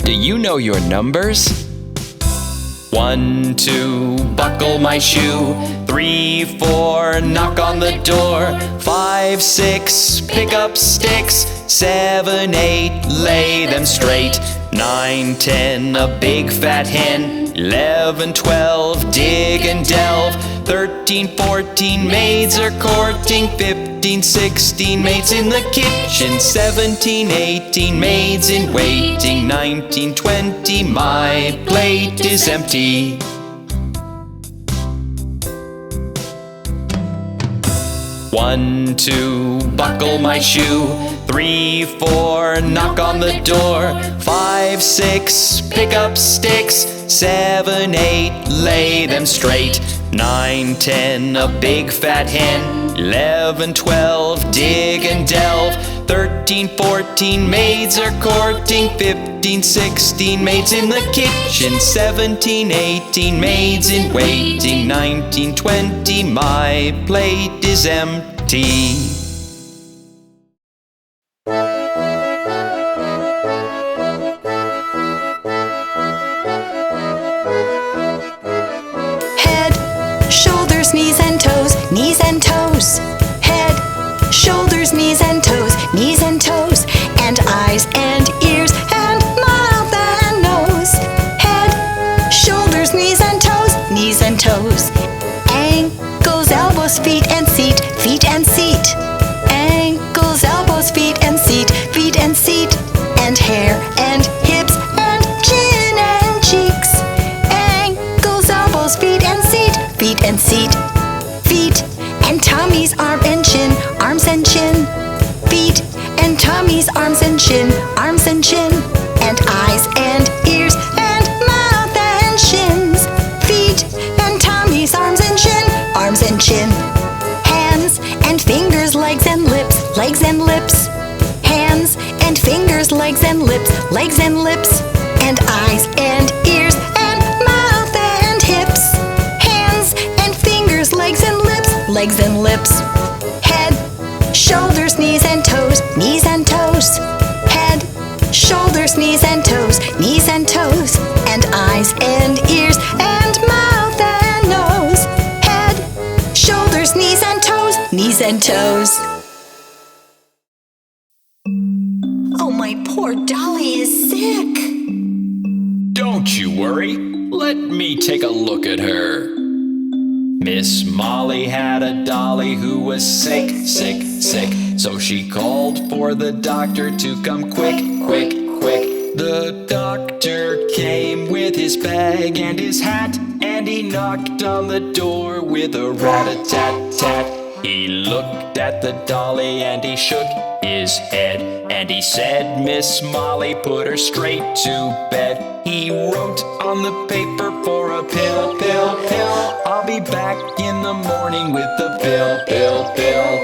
Do you know your numbers? 1, 2, buckle my shoe. 3, 4, knock on the door. 5, 6, pick up sticks. 7, 8, lay them straight. 9, 10, a big fat hen. 11, 12, dig and delve. 13, 14, maids are courting. 15, 16, maids in the kitchen. 17, 18, maids in waiting. 19, 20, my plate is empty. One, 2, buckle my shoe. 3, 4, knock on the door. 5, 6, pick up sticks. 7, 8, lay them straight. 9, 10, a big fat hen. 11, 12, dig and delve. 13, 14, maids are courting. 15, 16, maids in the kitchen. 17, 18, maids in waiting. 19, 20, my plate is empty. Shoulders, knees and toes, knees and toes. Head, shoulders, knees and toes, knees and toes. And eyes and ears and mouth and nose. Head, shoulders, knees and toes, knees and toes. Ankles, elbows, feet and seat, feet and seat. Ankles, elbows, feet and seat, feet and seat. And hair and hips and chin and cheeks. Ankles, elbows, feet and seat, feet and seat. Feet and tummies, arm and chin, arms and chin. Feet and tummies, arms and chin, arms and chin. And eyes and ears and mouth and shins. Feet and tummies, arms and chin, arms and chin. Hands and fingers, legs and lips, legs and lips. Hands and fingers, legs and lips, legs and lips. And eyes and ears and mouth and hips. Hands and fingers, legs and lips, legs and lips. Head, shoulders, knees and toes, knees and toes. Head, shoulders, knees and toes, knees and toes. And eyes and ears and mouth and nose. Head, shoulders, knees and toes, knees and toes. Oh, my poor dolly is sick. Don't you worry. Let me take a look at her. Miss Molly had a dolly who was sick, sick, sick. So she called for the doctor to come quick, quick, quick. The doctor came with his bag and his hat, and he knocked on the door with a rat-a-tat-tat. He looked at the dolly and he shook his head, and he said, Miss Molly, put her straight to bed. He wrote on the paper for a pill, pill, pill. I'll be back in the morning with the pill, pill, pill.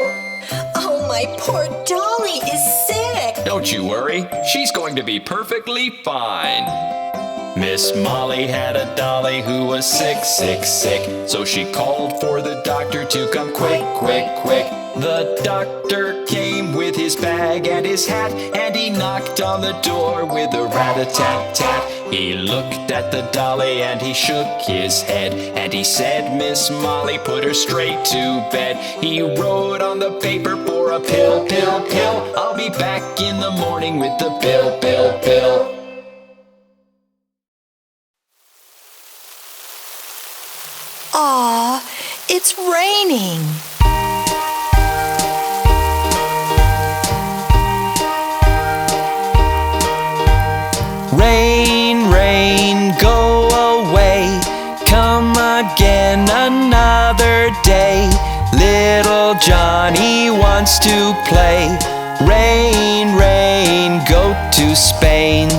Oh, my poor dolly is sick. Don't you worry, she's going to be perfectly fine. Miss Molly had a dolly who was sick, sick, sick. So she called for the doctor to come quick, quick, quick. The doctor came with his bag and his hat, and he knocked on the door with a rat-a-tat-tat. He looked at the dolly and he shook his head, and he said, Miss Molly, put her straight to bed. He wrote on the paper for a pill, pill, pill. I'll be back in the morning with the pill, pill, pill. Aw, it's raining. Rain, rain, go away. Come again another day. Little Johnny wants to play. Rain, rain, go to Spain.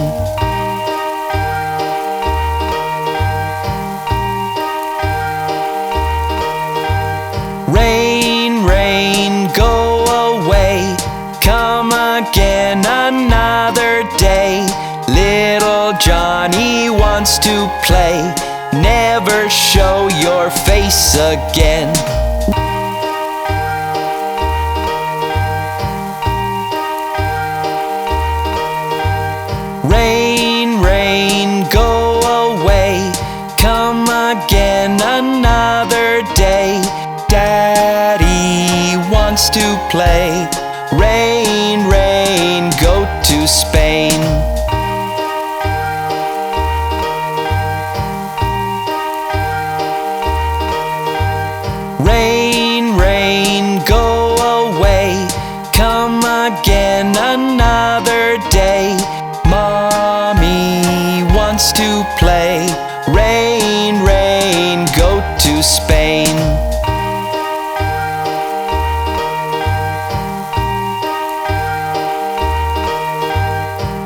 Rain, rain, go away. Come again another day. Little Johnny wants to play. Never show your face again. Rain, rain. play. Rain, rain, go to Spain. Rain, rain, go away. Come again another day. Mommy wants to play. Rain, rain, go to Spain.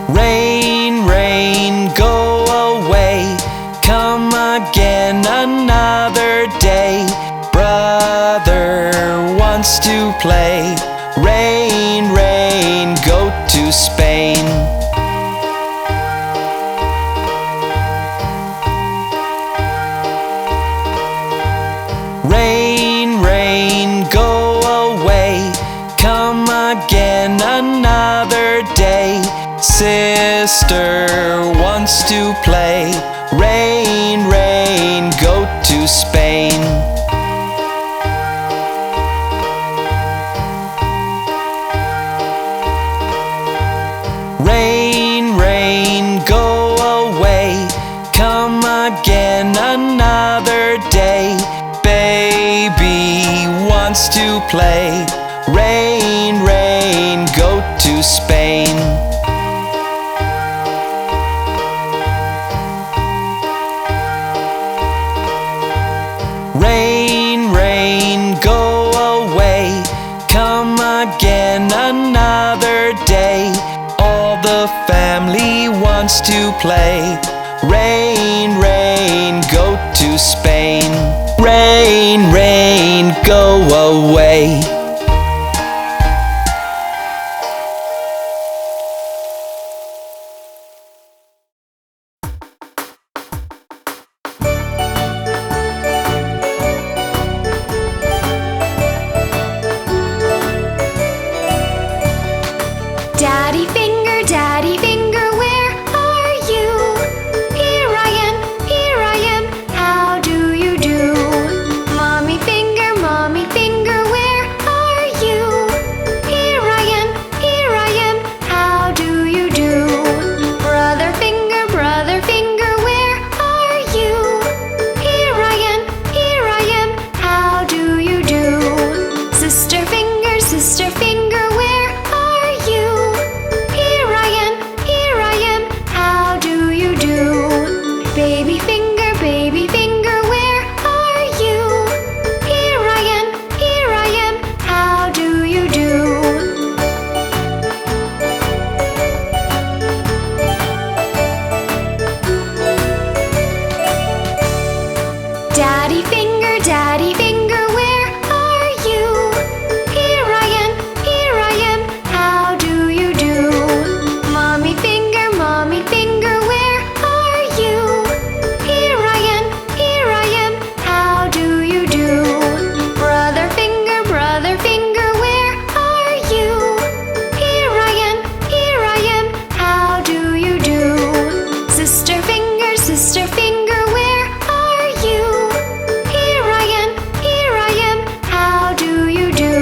Rain, rain, go away. Come again another day. Brother wants to play. Rain, rain, go to Spain. Rain, rain, go away. Come again another day. Sister wants to play. Rain, rain, go to Spain. Rain, rain, go away. Come again another day. Baby wants to play. Rain, rain, go to Spain. Rain, rain, go away. Come again another day. All the family wants to play. Rain, rain, go to Spain. Rain, rain, go away. Daddy finger, where are you? Here I am, how do you do? Mommy finger, where are you? Here I am, how do you do? Brother finger, where are you? Here I am, how do you do? Sister finger, where are you? Here I am, how do you do? Baby finger, where are you? Here I am, how do you do? Daddy finger, where are you? Here I am, how do you do? Mommy finger, where are you? Here I am, how do you do? Brother finger, where are you? Here I am, how do you do? Sister finger, where are you? Here I am, how do you do?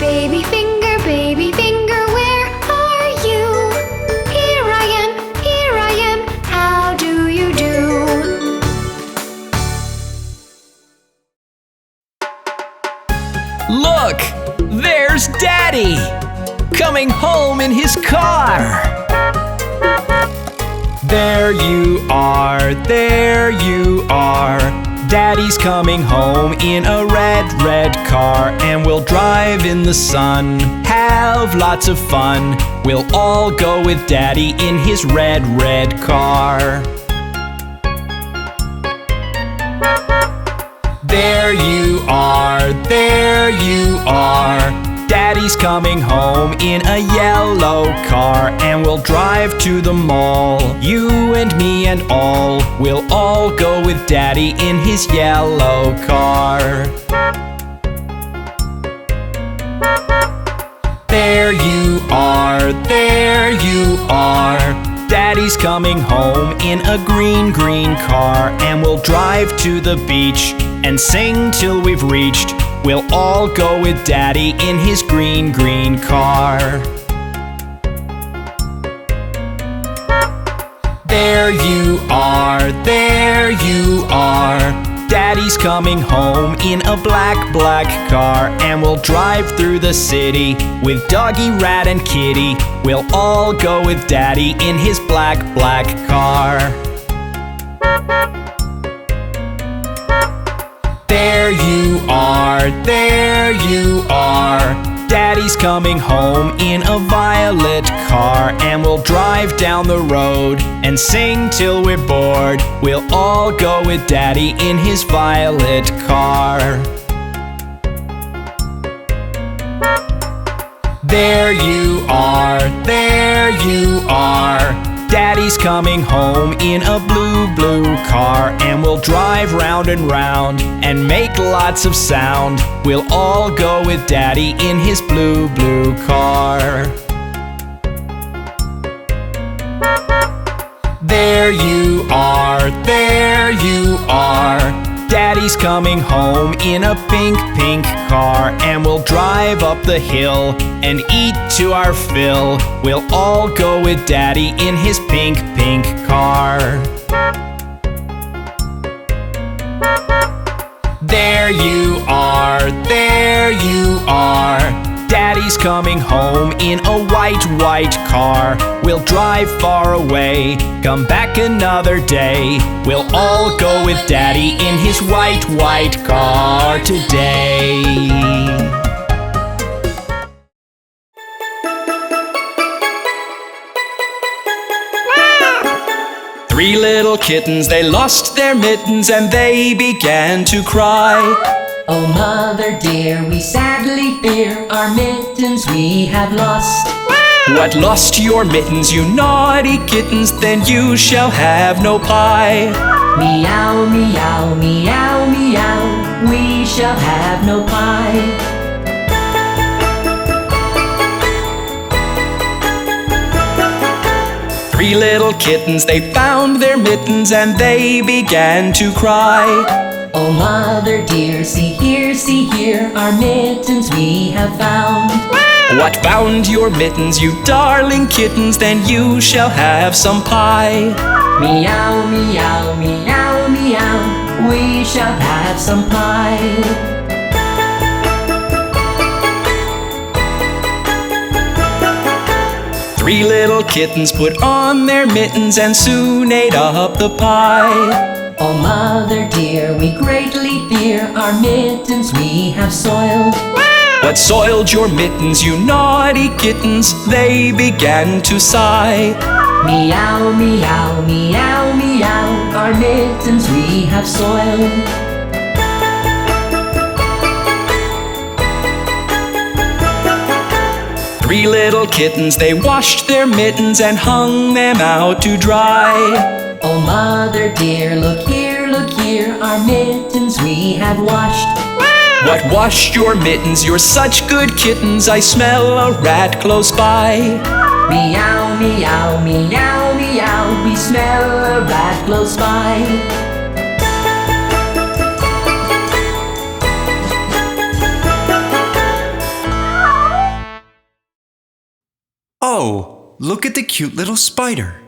Baby finger, where are you? Here I am, how do you do? Look! There's Daddy! Coming home in his car! There you are, there you are. Daddy's coming home in a red car, and we'll drive in the sun, have lots of fun. We'll all go with Daddy in his red car. There you are, there you are. Daddy's coming home in a yellow car, and we'll drive to the mall. You and me and all, we'll all go with Daddy in his yellow car. There you are, there you are. Daddy's coming home in a green car, and we'll drive to the beach and sing till we've reached We'll all go with Daddy in his green, green car. There you are, there you are. Daddy's coming home in a black, black car. And we'll drive through the city with Doggy, Rat, and Kitty. We'll all go with Daddy in his black, black car. There you are, there you are. Daddy's coming home in a violet car. And we'll drive down the road and sing till we're bored. We'll all go with Daddy in his violet car. There you are, there you are. Daddy's coming home in a blue, blue car. And we'll drive round and round and make lots of sound. We'll all go with Daddy in his blue, blue car. There you are, there you are. Daddy's coming home in a pink, pink car. And we'll drive up the hill and eat to our fill. We'll all go with Daddy in his pink, pink car. There you are, there you are. Daddy's coming home in a white, white car. We'll drive far away, come back another day. We'll all go with Daddy in his white, white car today. Three little kittens, they lost their mittens and they began to cry. Oh, mother dear, we sadly fear our mittens we have lost. What, lost your mittens, you naughty kittens? Then you shall have no pie. Meow, meow, meow, meow, we shall have no pie. Three little kittens, they found their mittens and they began to cry. Oh, mother dear, see here, our mittens we have found. What, found your mittens, you darling kittens? Then you shall have some pie. Meow, meow, meow, meow, we shall have some pie. Three little kittens put on their mittens and soon ate up the pie. Oh, mother dear, we greatly fear our mittens we have soiled. What, soiled your mittens, you naughty kittens? They began to sigh. Meow, meow, meow, meow, our mittens we have soiled. Three little kittens, they washed their mittens and hung them out to dry. Oh, mother dear, look here, our mittens we have washed. What, washed your mittens? You're such good kittens, I smell a rat close by. Meow, meow, meow, meow, we smell a rat close by. Oh, look at the cute little spider.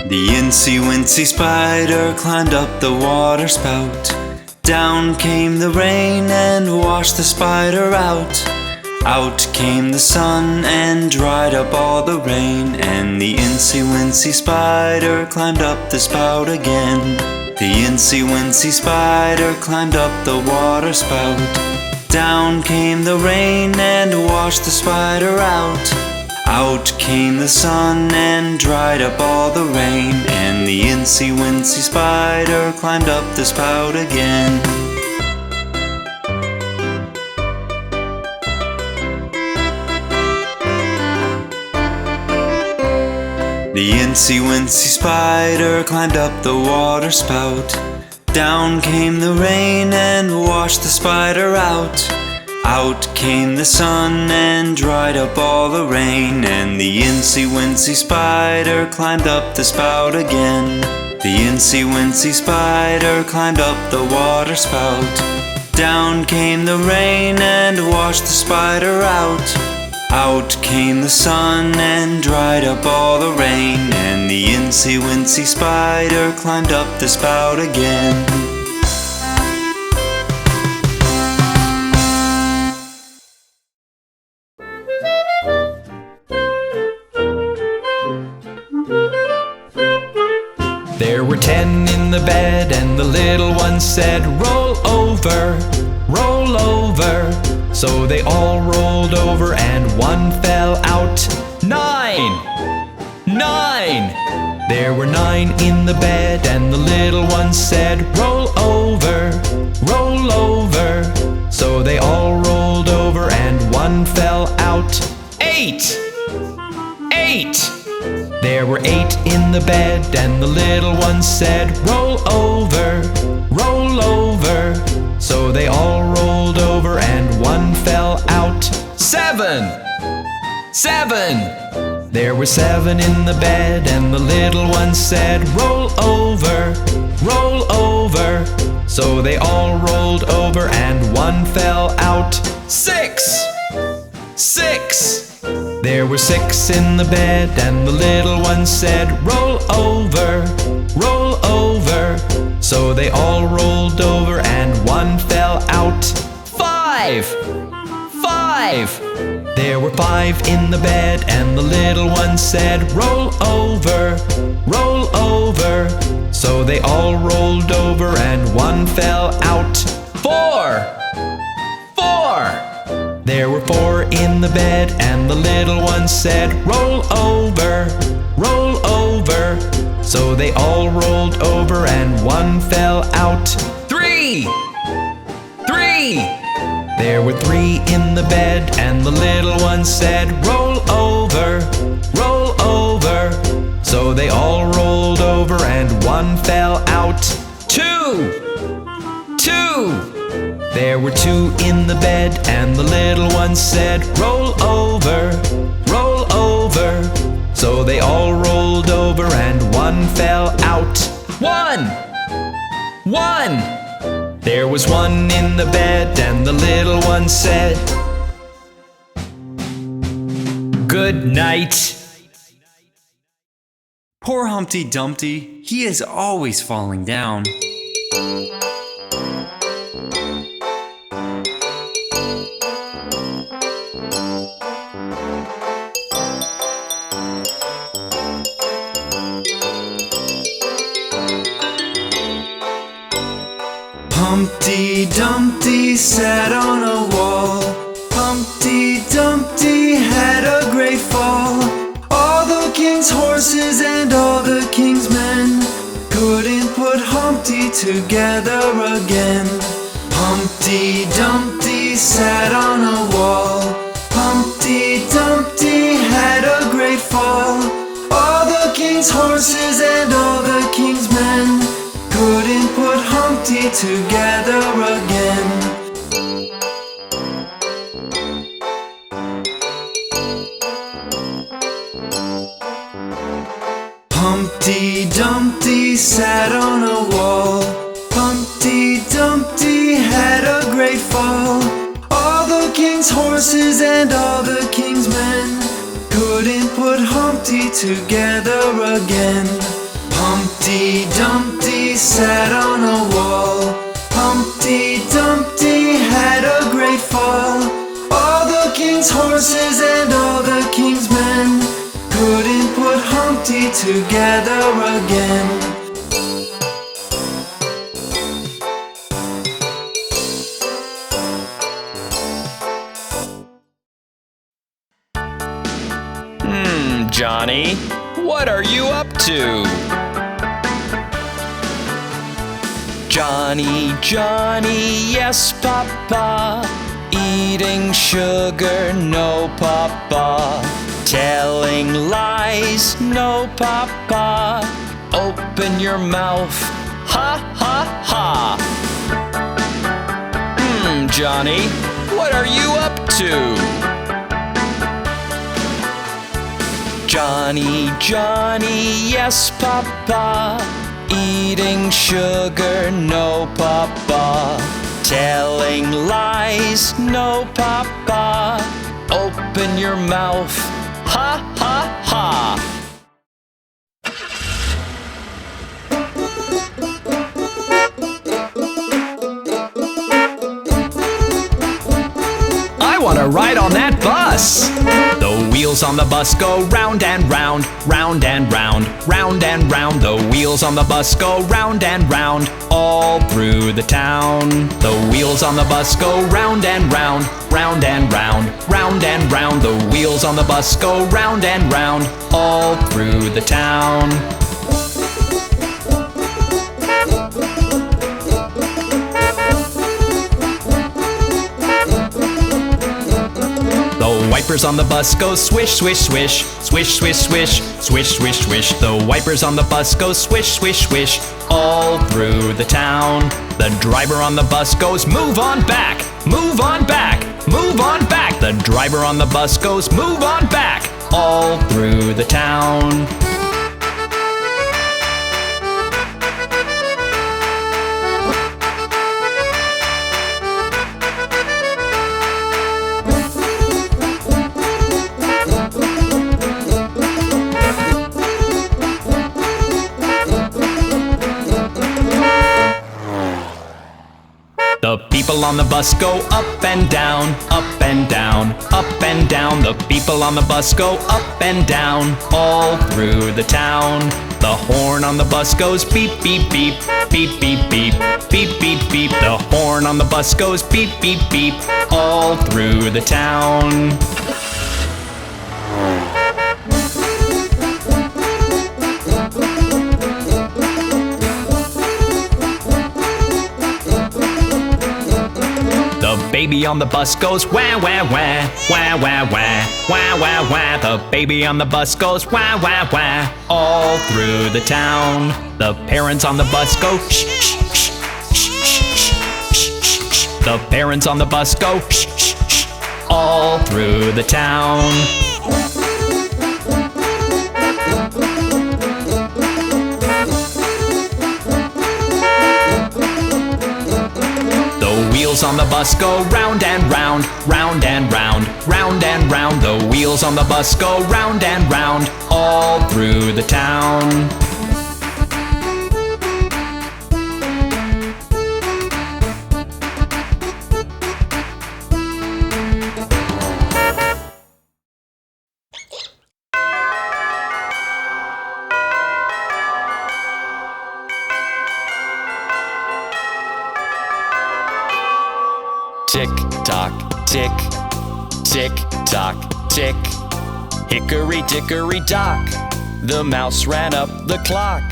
The Incy Wincy spider climbed up the water spout. Down came the rain and washed the spider out. Out came the sun and dried up all the rain. And the Incy Wincy spider climbed up the spout again. The Incy Wincy spider climbed up the water spout. Down came the rain and washed the spider out. Out came the sun and dried up all the rain. And the Incy Wincy spider climbed up the spout again. The Incy Wincy spider climbed up the water spout. Down came the rain and washed the spider out. Out came the sun and dried up all the rain, and the Incy Wincy spider climbed up the spout again. The Incy Wincy spider climbed up the water spout. Down came the rain and washed the spider out. Out came the sun and dried up all the rain, and the Incy Wincy spider climbed up the spout again. There were 10 in the bed, and the little one said, "Roll over, roll over." So they all rolled over, and one fell out. 9! 9! There were 9 in the bed, and the little one said, "Roll over, roll over." So they all rolled over, and one fell out. 8! 8! There were 8 in the bed, and the little one said, "Roll over, roll over." So they all rolled over, and one fell out. 7! 7! There were 7 in the bed, and the little one said, "Roll over, roll over." So they all rolled over, and one fell out. 6! 6! There were 6 in the bed, and the little one said, "Roll over, roll over." So they all rolled over, and one fell out. 5! 5! There were 5 in the bed, and the little one said, "Roll over, roll over." So they all rolled over, and one fell out. 4! 4! There were 4 in the bed, and the little one said, "Roll over, roll over." So they all rolled over, and one fell out. 3! 3! There were 3 in the bed, and the little one said, "Roll over, roll over." So they all rolled over, and one fell out. 2! 2! There were 2 in the bed, and the little one said, "Roll over, roll over." So they all rolled over, and one fell out. 1! 1! There was 1 in the bed, and the little one said, "Good night." Poor Humpty Dumpty, he is always falling down. Humpty Dumpty sat on a wall. Humpty Dumpty had a great fall. All the king's horses and all the king's men couldn't put Humpty together again. Humpty Dumpty sat on a wall. Humpty Dumpty had a great fall. All the king's horses and all the king's men couldn't put Humpty together again. Humpty Dumpty sat on a wall. Humpty Dumpty had a great fall. All the king's horses and all the king's men couldn't put Humpty together again. Humpty Dumpty sat on a wall. Humpty Dumpty had a great fall. All the king's horses and all the king's men couldn't put Humpty together again. Johnny, what are you up to? Johnny, Johnny, yes, Papa. Eating sugar, no, Papa. Telling lies, no, Papa. Open your mouth, ha, ha, ha. Johnny, what what are you up to? Johnny, Johnny, yes, Papa. Eating sugar, no, Papa. Telling lies, no, Papa. Open your mouth, ha, ha, ha. I want to ride on that bus. The wheels on the bus go round and round, round and round, round and round. The wheels on the bus go round and round, all through the town. The wheels on the bus go round and round, round and round, round and round. The wheels on the bus go round and round, all through the town. The wipers on the bus go swish, swish, swish, swish, swish, swish, swish, swish, swish. The wipers on the bus go swish, swish, swish, all through the town. The driver on the bus goes move on back, move on back, move on back. The driver on the bus goes move on back, all through the town. The people on the bus go up and down, up and down, up and down. The people on the bus go up and down, all through the town. The horn on the bus goes beep, beep, beep, beep, beep, beep, beep, beep, beep. The horn on the bus goes beep, beep, beep, all through the town. The baby on the bus goes wah, wah, wah, wah, wah, wah, wah, wah, wah. The baby on the bus goes wah, wah, wah, all through the town. The parents on the bus go shh, shh, shh, shh, shh, shh, shh. The parents on the bus go shh, shh, shh, all through the town. The wheels on the bus go round and round, round and round, round and round. The wheels on the bus go round and round, all through the town. Tick tock, tick, tick tock, tick. Hickory dickory dock, the mouse ran up the clock.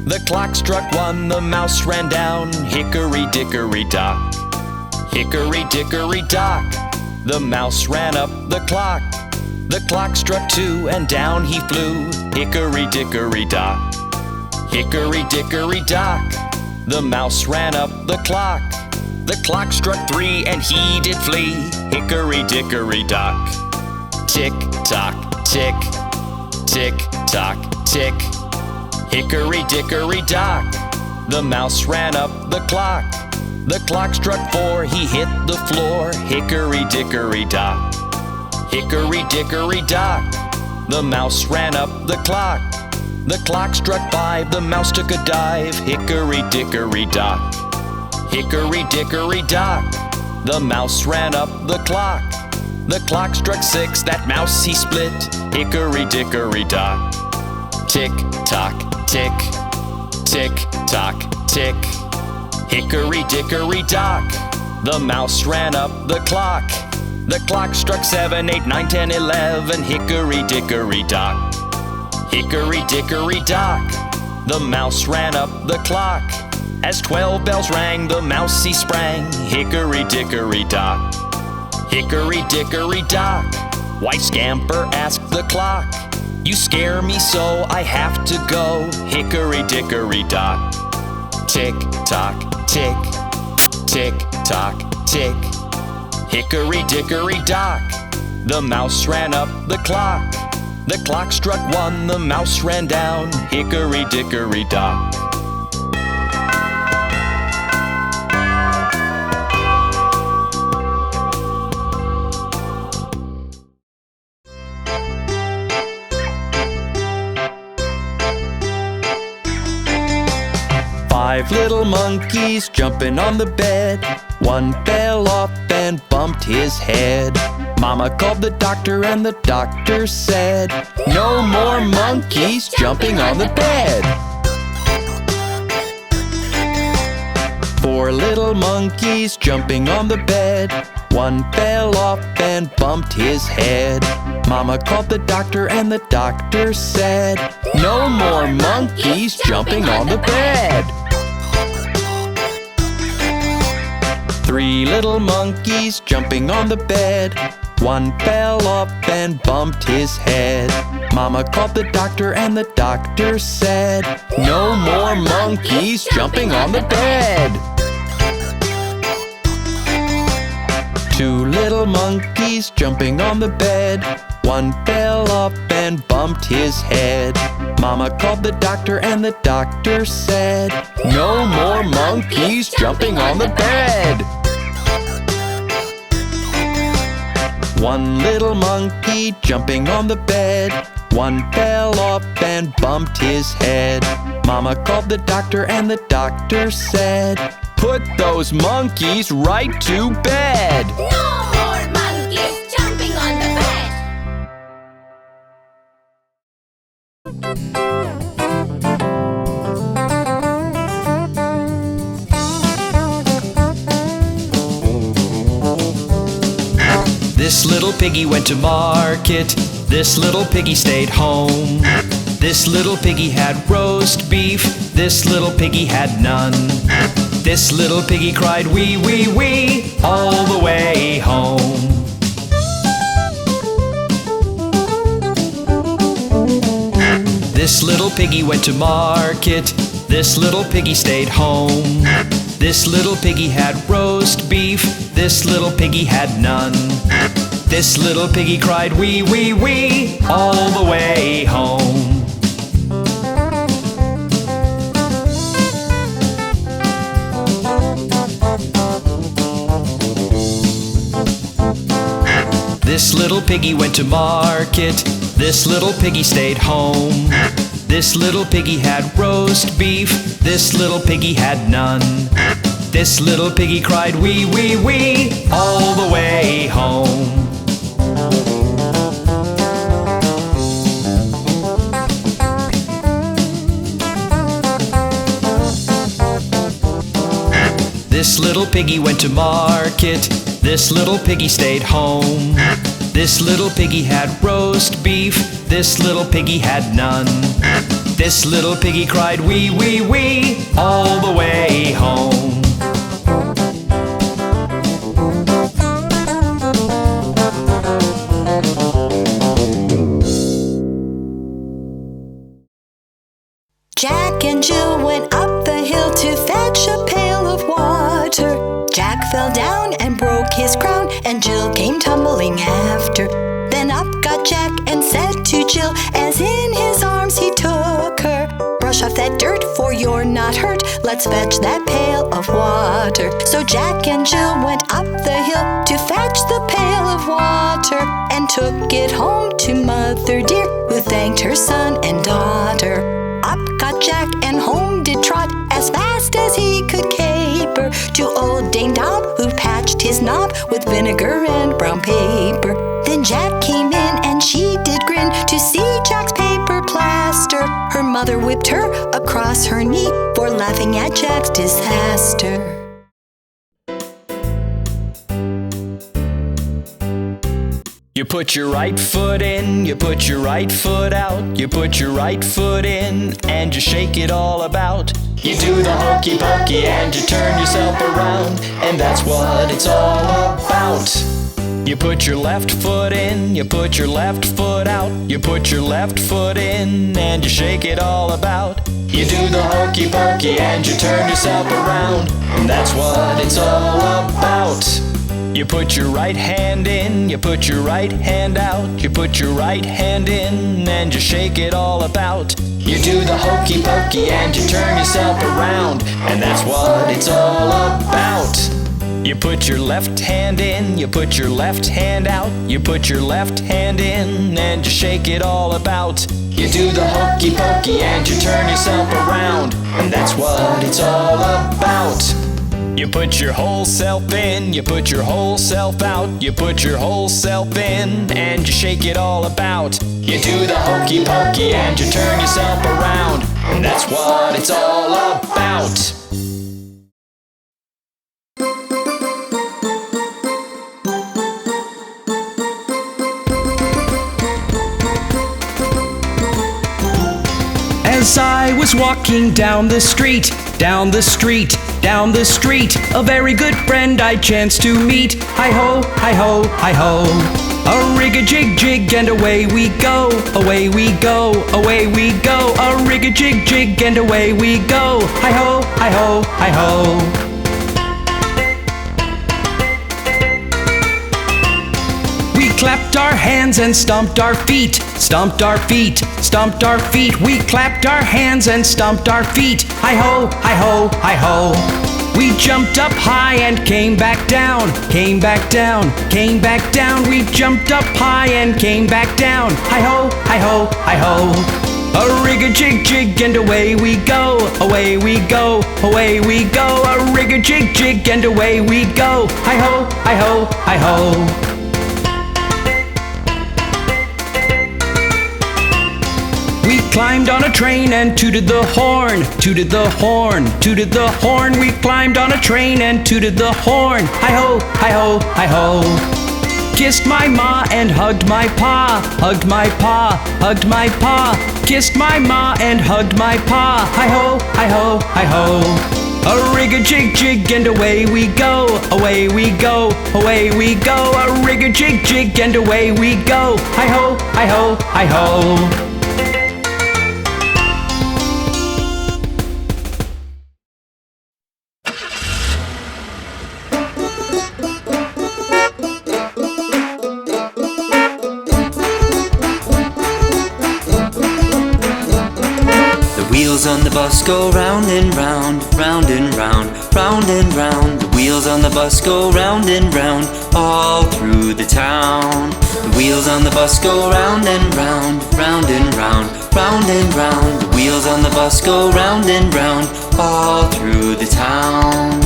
The clock struck one, the mouse ran down. Hickory dickory dock, hickory dickory dock, the mouse ran up the clock. The clock struck two, and down he flew. Hickory dickory dock, hickory dickory dock, the mouse ran up the clock. The clock struck three, and he did flee. Hickory dickory dock. Tick tock, tick, tick tock, tick. Hickory dickory dock, the mouse ran up the clock. The clock struck four, he hit the floor. Hickory dickory dock, hickory dickory dock, the mouse ran up the clock. The clock struck five, the mouse took a dive. Hickory dickory dock, hickory dickory dock, the mouse ran up the clock. The clock struck six, that mouse he split. Hickory dickory dock. Tick tock, tick, tick tock, tick. Hickory dickory dock, the mouse ran up the clock. The clock struck 7, 8, 9, 10, 11. Hickory dickory dock. Hickory dickory dock, the mouse ran up the clock. As 12 bells rang, the mouse he sprang. Hickory dickory dock, hickory dickory dock, why scamper, asked the clock. You scare me so I have to go. Hickory dickory dock. Tick tock, tick, tick tock, tick. Hickory dickory dock. The mouse ran up the clock. The clock struck 1, the mouse ran down. Hickory dickory dock. Five little monkeys jumping on the bed. One fell off and bumped his head. Mama called the doctor and the doctor said, "No more monkeys jumping on the bed." Four little monkeys jumping on the bed. One fell off and bumped his head. Mama called the doctor and the doctor said, "No more monkeys jumping on the bed." Three little monkeys jumping on the bed. One fell off and bumped his head. Mama called the doctor and the doctor said, "No more monkeys jumping on the bed." Two little monkeys jumping on the bed. One fell off and bumped his head. Mama called the doctor and the doctor said, "No more monkeys jumping on the bed." One little monkey jumping on the bed. One fell off and bumped his head. Mama called the doctor and the doctor said, "Put those monkeys right to bed." No more monkeys jumping on the bed. This little piggy went to market. This little piggy stayed home. This little piggy had roast beef. This little piggy had none. This little piggy cried wee wee wee all the way home. This little piggy went to market. This little piggy stayed home. This little piggy had roast beef. This little piggy had none. This little piggy cried wee wee wee all the way home. This little piggy went to market. This little piggy stayed home. This little piggy had roast beef. This little piggy had none. This little piggy cried wee wee wee all the way home. This little piggy went to market. This little piggy stayed home. This little piggy had roast beef. This little piggy had none. This little piggy cried wee wee wee all the way home. Jack and Jill went up the hill to fetch a pail of water. Jack fell down and broke his crown, and Jill came tumbling after. Then up got Jack and said to Jill, as in his arms he took her, "Brush off that dirt, for you're not hurt. Let's fetch that pail of water." So Jack and Jill went up the hill to fetch the pail of water, and took it home to Mother dear, who thanked her son and daughter. Up got Jack and home did trot, as fast as he could caper, to old Dame Dob, who patched his knob with vinegar and brown paper. Then Jack came in and she did grin to see Jack's paper plaster. Her mother whipped her across her knee for laughing at Jack's disaster. You put your right foot in, you put your right foot out. You put your right foot in and you shake it all about. You do the hokey pokey and you turn yourself around, and that's what it's all about. You put your left foot in, you put your left foot out. You put your left foot in and you shake it all about. You do the hokey pokey and you turn yourself around, and that's what it's all about. You put your right hand in, you put your right hand out, you put your right hand in and you shake it all about. You do the hokey pokey and you turn yourself around, and that's what it's all about. You put your left hand in, you put your left hand out, you put your left hand in and you shake it all about. You do the hokey pokey and you turn yourself around, and that's what it's all about. You put your whole self in, you put your whole self out, you put your whole self in and you shake it all about. You do the hokey pokey and you turn yourself around, and that's what it's all about. As I was walking down the street, down the street, down the street, a very good friend I chanced to meet. Hi-ho, hi-ho, hi-ho. A rig-a-jig-jig and away we go, away we go, away we go. A rig-a-jig-jig and away we go. Hi-ho, hi-ho, hi-ho. We clapped our hands and stomped our feet, stomped our feet, stomped our feet. We clapped our hands and stomped our feet. Hi-ho, hi-ho, hi-ho. We jumped up high and came back down, came back down, came back down. We jumped up high and came back down. Hi-ho, hi-ho, hi-ho. A rig-a-jig-jig and away we go, away we go, away we go. A rig-a-jig-jig and away we go. Hi-ho, hi-ho, hi-ho. We climbed on a train and tooted the horn, tooted the horn, tooted the horn. We climbed on a train and tooted the horn. Hi-ho, hi-ho, hi-ho. Kissed my ma and hugged my pa, hugged my pa, hugged my pa. Kissed my ma and hugged my pa. Hi-ho, hi-ho, hi-ho. A rig-a-jig-jig and away we go, away we go, away we go. A rig-a-jig-jig and away we go. Hi-ho, hi-ho, hi-ho. The wheels on the bus go round and round, round and round, round and round. The wheels on the bus go round and round, all through the town. The wheels on the bus go round and round, round and round, round and round. The wheels on the bus go round and round, all through the town.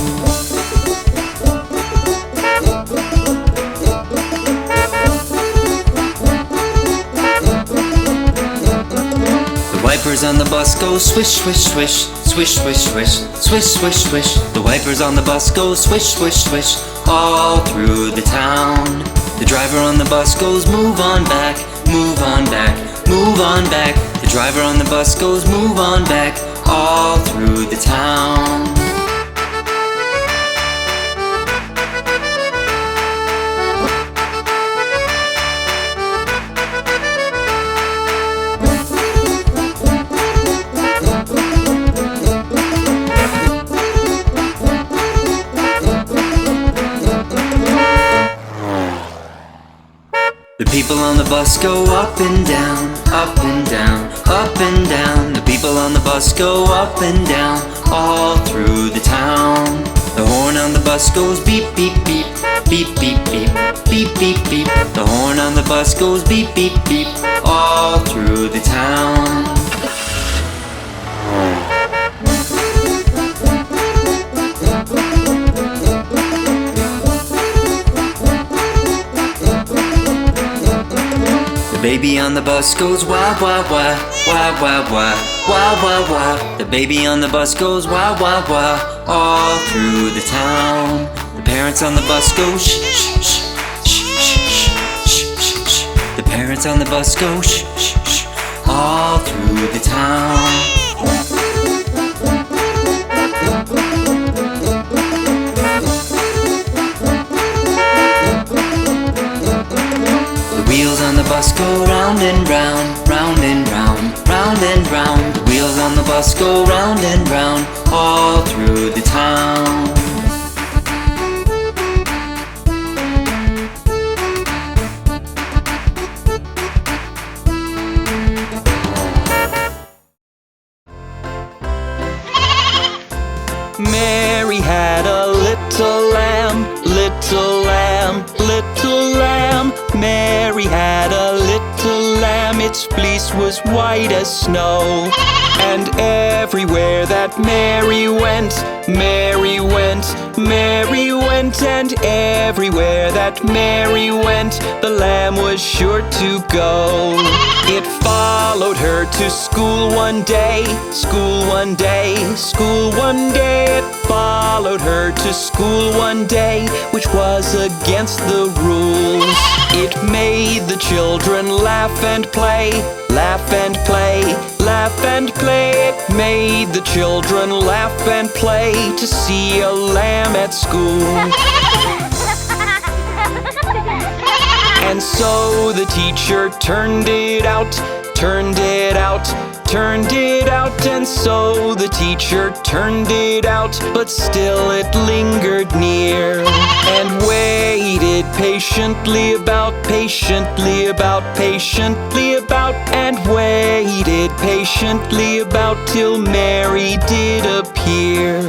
The wipers on the bus go swish, swish, swish, swish, swish, swish, swish, swish, swish. The wipers on the bus go swish, swish, swish, all through the town. The driver on the bus goes move on back, move on back, move on back. The driver on the bus goes move on back, all through the town. The people on the bus go up and down, up and down, up and down. The people on the bus go up and down, all through the town. The horn on the bus goes beep, beep, beep, beep, beep, beep, beep, beep, beep. The horn on the bus goes beep, beep, beep, all through the town. The baby on the bus goes wah, wah, wah, wah, wah, wah, wah, wah, wah. The baby on the bus goes wah, wah, wah, all through the town. The parents on the bus go shh, shh, shh, shh, shh, shh, shh, shh. The parents on the bus go shh, shh, shh, all through the town. The wheels on the bus go round and round, round and round, round and round. The wheels on the bus go round and round, all through the town. Mary had a little lamb, its fleece was white as snow. And everywhere that Mary went, Mary went, Mary went. And everywhere that Mary went, the lamb was sure to go. It followed her to school one day, school one day, school one day. It followed her to school one day, which was against the rules. It made the children laugh and play, laugh and play, laugh and play. It made the children laugh and play to see a lamb at school. And so the teacher turned it out, turned it out, turned it out. And so the teacher turned it out, but still it lingered near. And waited patiently about, patiently about, patiently about. And waited patiently about till Mary did appear.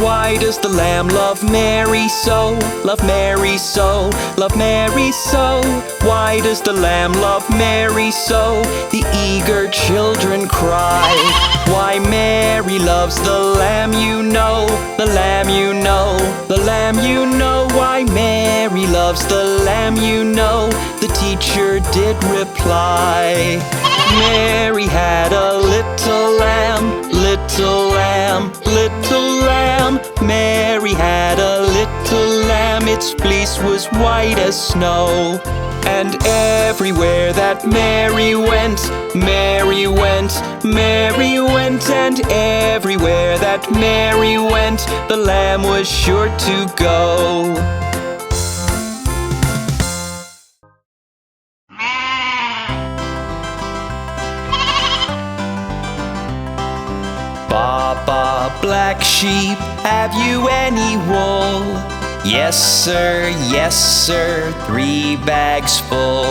Why does the lamb love Mary so? Love Mary so, love Mary so. Why does the lamb love Mary so? The eager children cry. Why Mary loves the lamb, you know, the lamb, you know, the lamb, you know. Why Mary loves the lamb, you know, the teacher did reply. Mary had a little lamb, little lamb, little lamb. Mary had a little lamb, its fleece was white as snow. And everywhere that Mary went, Mary went, Mary went. And everywhere that Mary went, the lamb was sure to go. Baba, black sheep, have you any wool? Yes, sir, 3 bags full.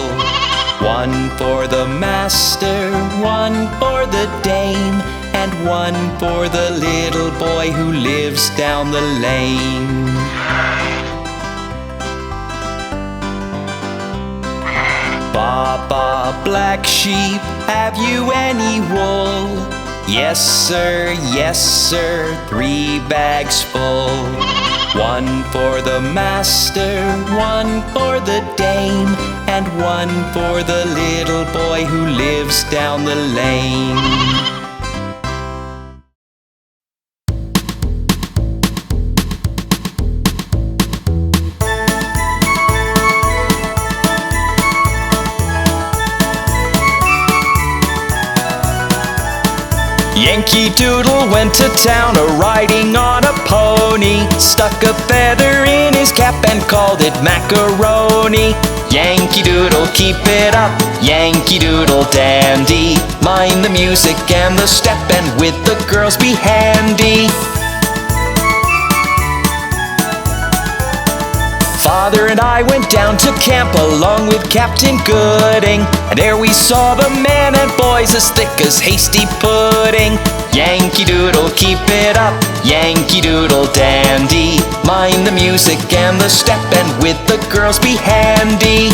1 for the master, 1 for the dame, and 1 for the little boy who lives down the lane. Baba, black sheep, have you any wool? Yes, sir, 3 bags full. 1 for the master, 1 for the dame, and 1 for the little boy who lives down the lane. Yankee Doodle went to town a-riding on a pony, stuck a feather in his cap and called it macaroni. Yankee Doodle, keep it up, Yankee Doodle dandy. Mind the music and the step, and with the girls be handy. Father and I went down to camp along with Captain Gooding, and there we saw the men and boys as thick as hasty pudding. Yankee Doodle, keep it up, Yankee Doodle dandy. Mind the music and the step, and with the girls be handy.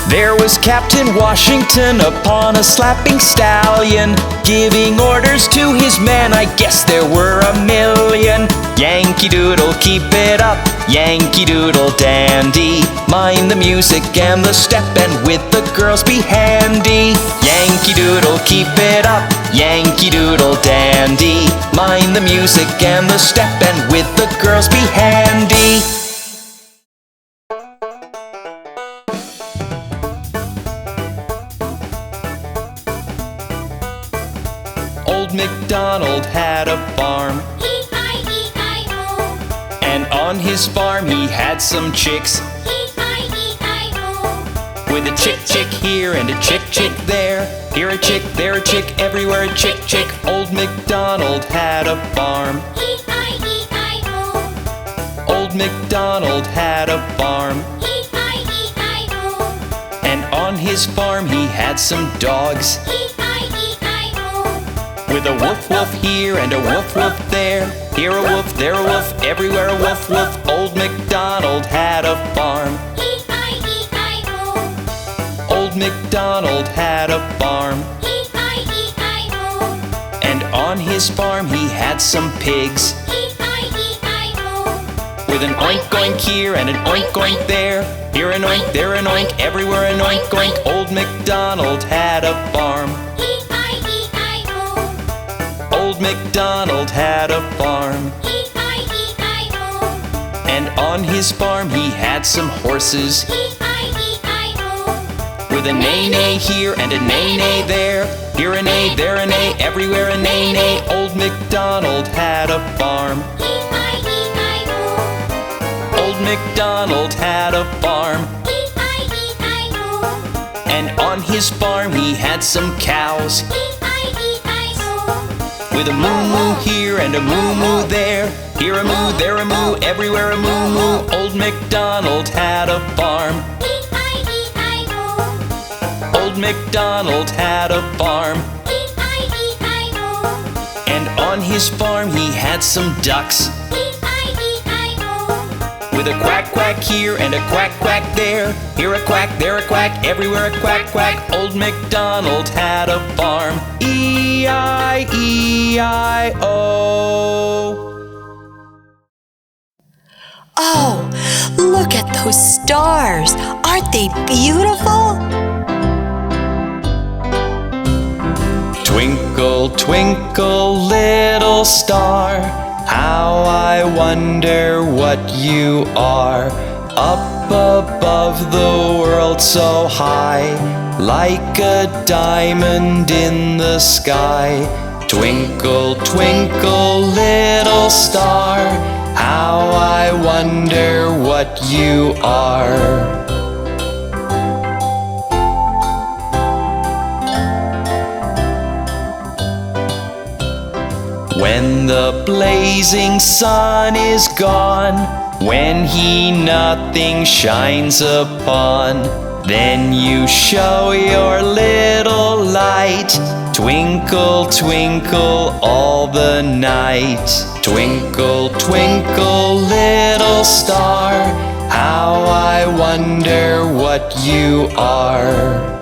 There was Captain Washington upon a slapping stallion, giving orders to his men, I guess there were 1,000,000. Yankee Doodle, keep it up, Yankee Doodle dandy. Mind the music and the step, and with the girls be handy. Yankee Doodle, keep it up, Yankee Doodle dandy. Mind the music and the step, and with the girls be handy. Old MacDonald had a farm, E-I-E-I-O. and on his farm he had some chicks, E-I-E-I-O. with a chick chick here and a chick chick there. Here a chick, there a chick, everywhere a chick chick. Old MacDonald had a farm, E-I-E-I-O. Old MacDonald had a farm, E-I-E-I-O. and on his farm he had some dogs, E-I-E-I-O. with a woof woof here and a woof woof there. Here a woof, there a woof, everywhere a woof woof. Old MacDonald had a farm. E-I-E-I-O. Old MacDonald had a farm. E-I-E-I-O. And on his farm he had some pigs, E-I-E-I-O. with an oink oink here and an oink oink there. Here an oink, there an oink, everywhere an oink oink. Old MacDonald had a farm. E-I-E-I-O. Old MacDonald had a farm. E-I-E-I-O. And on his farm he had some horses, E-I-E-I-O. with a neigh-neigh here and a neigh-neigh there. Here a neigh, there a neigh, everywhere a neigh-neigh. Old MacDonald had a farm. E-I-E-I-O. Old MacDonald had a farm. E-I-E-I-O. And on his farm he had some cows, E-I-E-I-O. with a moo-moo here and a moo-moo there. Here a moo, there a moo, everywhere a moo-moo. Old MacDonald had a farm. E-I-E-I-O. Old MacDonald had a farm. E-I-E-I-O. And on his farm he had some ducks, E-I-E-I-O. with a quack quack here and a quack quack there. Here a quack, there a quack, everywhere a quack quack. Old MacDonald had a farm. E-I-E-I-O. Oh, look at those stars. Aren't they beautiful? Twinkle, twinkle, little star, how I wonder what you are. Up above the world so high, like a diamond in the sky. Twinkle, twinkle, little star, how I wonder what you are. When the blazing sun is gone, when he nothing shines upon, then you show your little light. Twinkle, twinkle all the night. Twinkle, twinkle, little star, how I wonder what you are.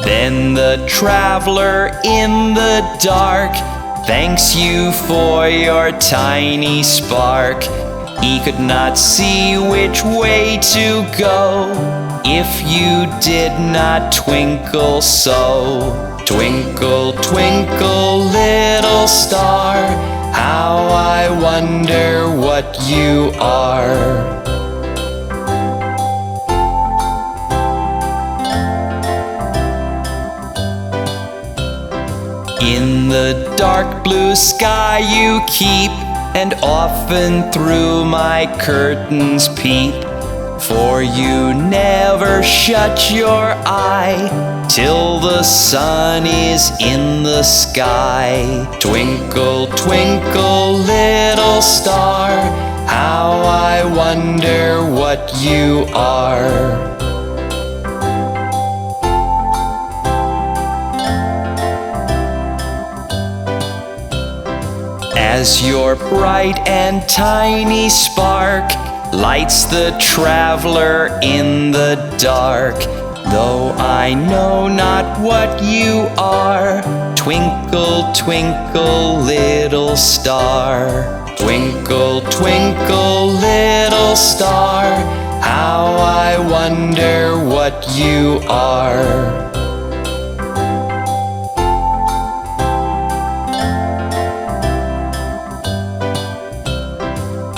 Then the traveler in the dark thanks you for your tiny spark. He could not see which way to go if you did not twinkle so. Twinkle, twinkle, little star, how I wonder what you are. In the dark blue sky you keep, and often through my curtains peep. For you never shut your eye till the sun is in the sky. Twinkle, twinkle, little star, how I wonder what you are. As your bright and tiny spark lights the traveler in the dark, though I know not what you are. Twinkle, twinkle, little star. Twinkle, twinkle, little star, how I wonder what you are.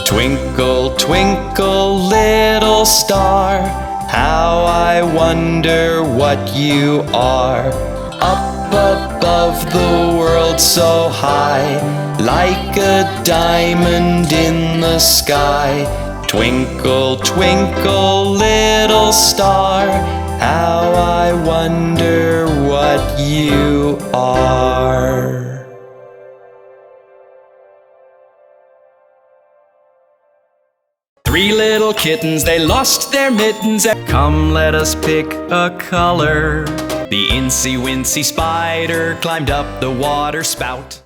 Twinkle, twinkle, little star, how I wonder what you are. Up above the world so high, like a diamond in the sky. Twinkle, twinkle, little star, how I wonder what you are. Three little kittens, they lost their mittens. Come, let us pick a color. The Incy Wincy spider climbed up the water spout.